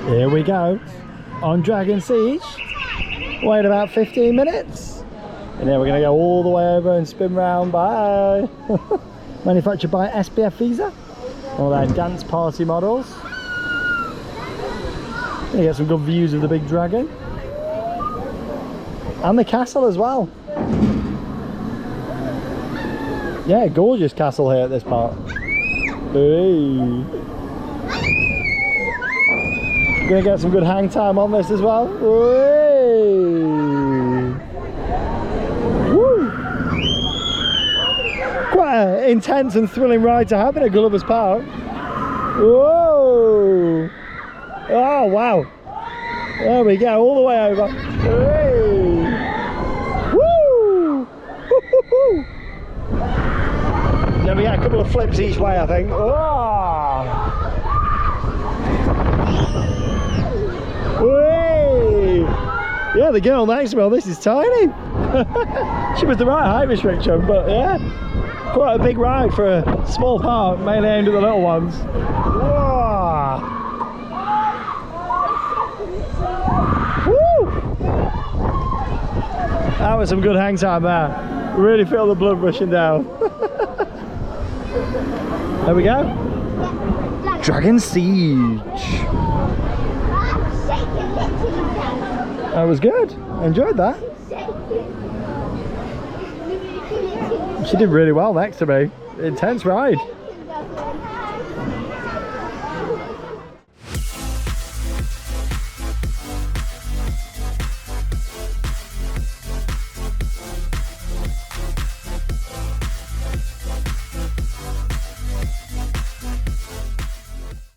Here we go on Dragon Siege. Wait about 15 minutes. And then we're going to go all the way over and spin round by manufactured by SFB Visa. All their dance party models. You get some good views of the big dragon. And the castle as well. Yeah, gorgeous castle here at this part. Hey. Gonna get some good hang time on this as well. Woo! Quite an intense and thrilling ride to have in at Gulliver's Park. Whoa! Oh wow! There we go, all the way over. Hey! Woo! Then we get a couple of flips each way, I think. Oh! Whee! Yeah, the girl next to me, this is tiny. She was the right height restriction, but yeah, quite a big ride for a small park, mainly aimed at the little ones. Whoa! Woo! That was some good hang time there. Really feel the blood rushing down. There we go. Dragon Siege. That was good. I enjoyed that. She did really well next to me. Intense ride.